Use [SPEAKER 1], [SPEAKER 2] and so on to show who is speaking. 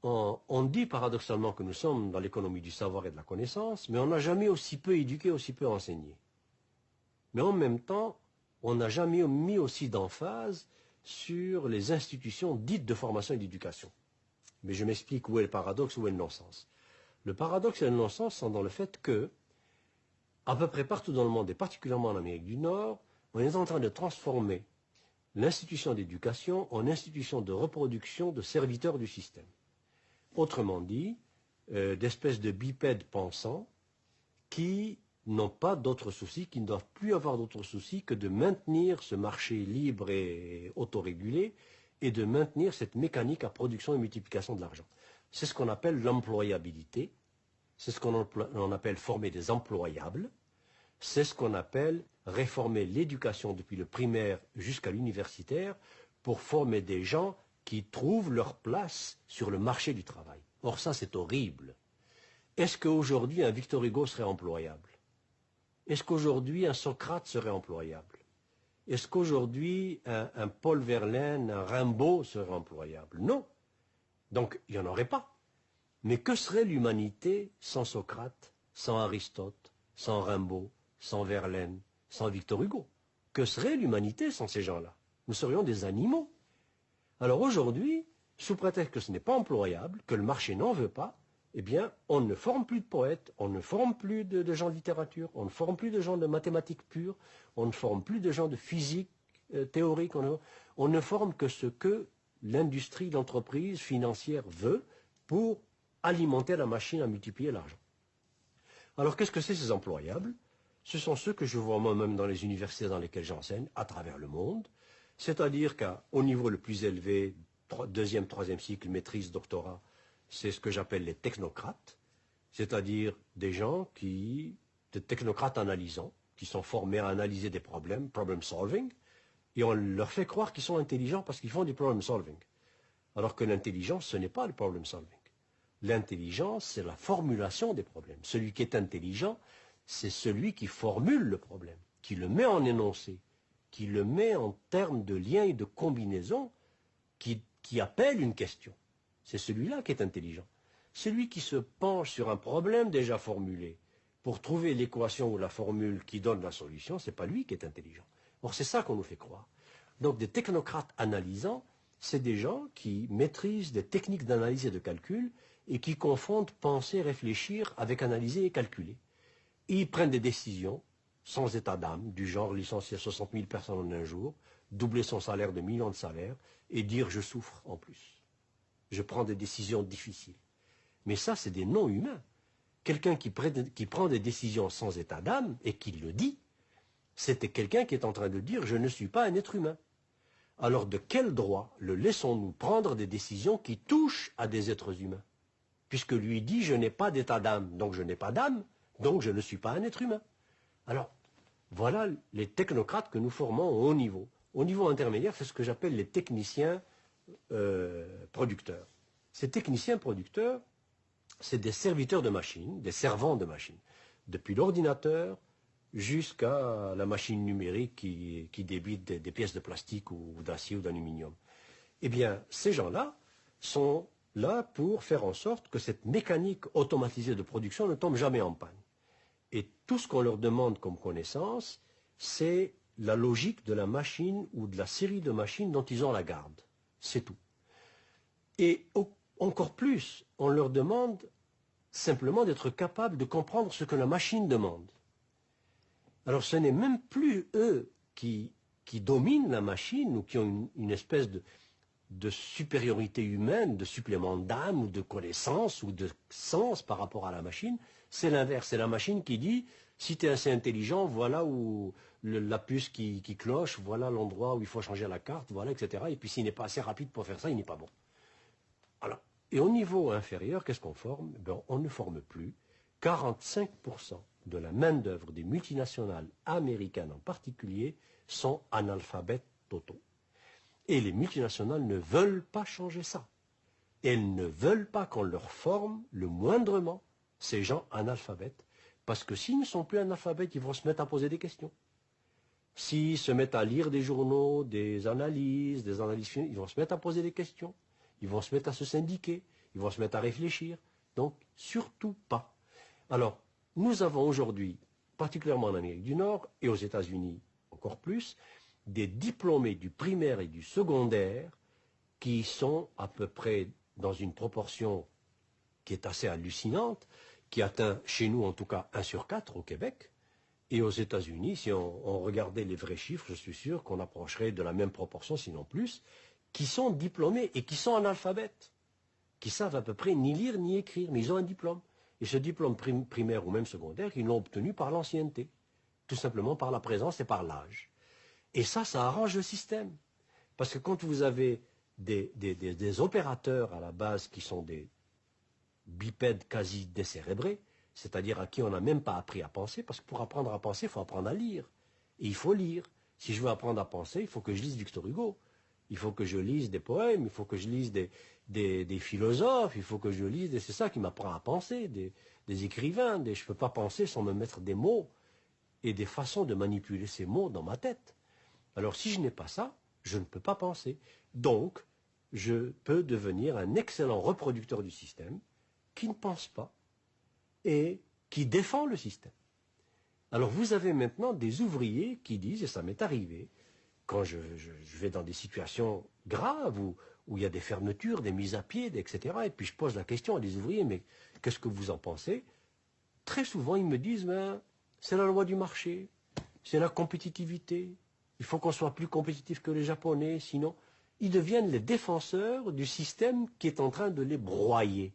[SPEAKER 1] On dit paradoxalement que nous sommes dans l'économie du savoir et de la connaissance, mais on n'a jamais aussi peu éduqué, aussi peu enseigné. Mais en même temps, on n'a jamais mis aussi d'emphase sur les institutions dites de formation et d'éducation. Mais je m'explique où est le paradoxe, où est le non-sens. Le paradoxe et le non-sens sont dans le fait que, à peu près partout dans le monde, et particulièrement en Amérique du Nord, on est en train de transformer l'institution d'éducation en institution de reproduction de serviteurs du système. Autrement dit, d'espèces de bipèdes pensants qui n'ont pas d'autres soucis, qui ne doivent plus avoir d'autres soucis que de maintenir ce marché libre et autorégulé et de maintenir cette mécanique à production et multiplication de l'argent. C'est ce qu'on appelle l'employabilité, c'est ce qu'on appelle former des employables, c'est ce qu'on appelle réformer l'éducation depuis le primaire jusqu'à l'universitaire pour former des gens qui trouvent leur place sur le marché du travail. Or ça c'est horrible. Est-ce qu'aujourd'hui un Victor Hugo serait employable? Est-ce qu'aujourd'hui un Socrate serait employable? Est-ce qu'aujourd'hui un Paul Verlaine, un Rimbaud serait employable? Non. Donc il n'y en aurait pas. Mais que serait l'humanité sans Socrate, sans Aristote, sans Rimbaud, sans Verlaine, sans Victor Hugo? Que serait l'humanité sans ces gens-là? Nous serions des animaux. Alors aujourd'hui, sous prétexte que ce n'est pas employable, que le marché n'en veut pas, eh bien, on ne forme plus de poètes, on ne forme plus de gens de littérature, on ne forme plus de gens de mathématiques pures, on ne forme plus de gens de physique théorique, on ne forme que ce que l'industrie, l'entreprise financière veut pour alimenter la machine à multiplier l'argent. Alors qu'est-ce que c'est ces employables? Ce sont ceux que je vois moi-même dans les universités dans lesquelles j'enseigne, à travers le monde, c'est-à-dire qu'au niveau le plus élevé, deuxième, troisième cycle, maîtrise, doctorat, c'est ce que j'appelle les technocrates, c'est-à-dire des gens des technocrates analysants, qui sont formés à analyser des problèmes, problem solving, et on leur fait croire qu'ils sont intelligents parce qu'ils font du problem solving. Alors que l'intelligence, ce n'est pas le problem solving. L'intelligence, c'est la formulation des problèmes. Celui qui est intelligent, c'est celui qui formule le problème, qui le met en énoncé, qui le met en termes de liens et de combinaisons, qui appelle une question. C'est celui-là qui est intelligent. Celui qui se penche sur un problème déjà formulé pour trouver l'équation ou la formule qui donne la solution, c'est pas lui qui est intelligent. Or, c'est ça qu'on nous fait croire. Donc, des technocrates analysants, c'est des gens qui maîtrisent des techniques d'analyse et de calcul et qui confondent penser, réfléchir avec analyser et calculer. Et ils prennent des décisions sans état d'âme, du genre licencier 60 000 personnes en un jour, doubler son salaire de millions de salaires et dire je souffre en plus. Je prends des décisions difficiles. Mais ça, c'est des non-humains. Quelqu'un qui prend des décisions sans état d'âme et qui le dit, c'était quelqu'un qui est en train de dire je ne suis pas un être humain. Alors de quel droit le laissons-nous prendre des décisions qui touchent à des êtres humains? Puisque lui dit je n'ai pas d'état d'âme, donc je n'ai pas d'âme, donc je ne suis pas un être humain. Alors, voilà les technocrates que nous formons au haut niveau. Au niveau intermédiaire, c'est ce que j'appelle les techniciens producteurs. Ces techniciens producteurs, c'est des serviteurs de machines, des servants de machines. Depuis l'ordinateur jusqu'à la machine numérique qui débite des pièces de plastique ou d'acier ou d'aluminium. Eh bien, ces gens-là sont là pour faire en sorte que cette mécanique automatisée de production ne tombe jamais en panne. Et tout ce qu'on leur demande comme connaissance, c'est la logique de la machine ou de la série de machines dont ils ont la garde. C'est tout. Et encore plus, on leur demande simplement d'être capables de comprendre ce que la machine demande. Alors ce n'est même plus eux qui dominent la machine ou qui ont une espèce de supériorité humaine, de supplément d'âme ou de connaissance ou de sens par rapport à la machine. C'est l'inverse. C'est la machine qui dit si tu es assez intelligent, voilà où la puce qui cloche, voilà l'endroit où il faut changer la carte, voilà, etc. Et puis s'il n'est pas assez rapide pour faire ça, il n'est pas bon. Alors, et au niveau inférieur, qu'est-ce qu'on forme? Ben, on ne forme plus. 45% de la main-d'œuvre des multinationales américaines en particulier sont analphabètes totaux. Et les multinationales ne veulent pas changer ça. Elles ne veulent pas qu'on leur forme le moindrement ces gens analphabètes, parce que s'ils ne sont plus analphabètes, ils vont se mettre à poser des questions. S'ils se mettent à lire des journaux, des analyses, ils vont se mettre à poser des questions. Ils vont se mettre à se syndiquer. ils vont se mettre à réfléchir. Donc, surtout pas. Alors, nous avons aujourd'hui, particulièrement en Amérique du Nord et aux États-Unis encore plus, des diplômés du primaire et du secondaire qui sont à peu près dans une proportion qui est assez hallucinante, qui atteint chez nous en tout cas 1 sur 4 au Québec. Et aux États-Unis, si on regardait les vrais chiffres, je suis sûr qu'on approcherait de la même proportion, sinon plus, qui sont diplômés et qui sont analphabètes, qui savent à peu près ni lire ni écrire, mais ils ont un diplôme. Et ce diplôme primaire ou même secondaire, ils l'ont obtenu par l'ancienneté, tout simplement par la présence et par l'âge. Et ça arrange le système. Parce que quand vous avez des opérateurs à la base qui sont des bipèdes quasi décérébrés, c'est-à-dire à qui on n'a même pas appris à penser, parce que pour apprendre à penser, il faut apprendre à lire. Et il faut lire. Si je veux apprendre à penser, il faut que je lise Victor Hugo. Il faut que je lise des poèmes, il faut que je lise des philosophes, il faut que je lise, c'est ça qui m'apprend à penser, des écrivains. Je ne peux pas penser sans me mettre des mots et des façons de manipuler ces mots dans ma tête. Alors si je n'ai pas ça, je ne peux pas penser. Donc, je peux devenir un excellent reproducteur du système qui ne pense pas et qui défend le système. Alors vous avez maintenant des ouvriers qui disent, et ça m'est arrivé, quand je vais dans des situations graves où il y a des fermetures, des mises à pied, etc., et puis je pose la question à des ouvriers, mais qu'est-ce que vous en pensez? Très souvent, ils me disent, ben, c'est la loi du marché, c'est la compétitivité, il faut qu'on soit plus compétitif que les Japonais, sinon ils deviennent les défenseurs du système qui est en train de les broyer.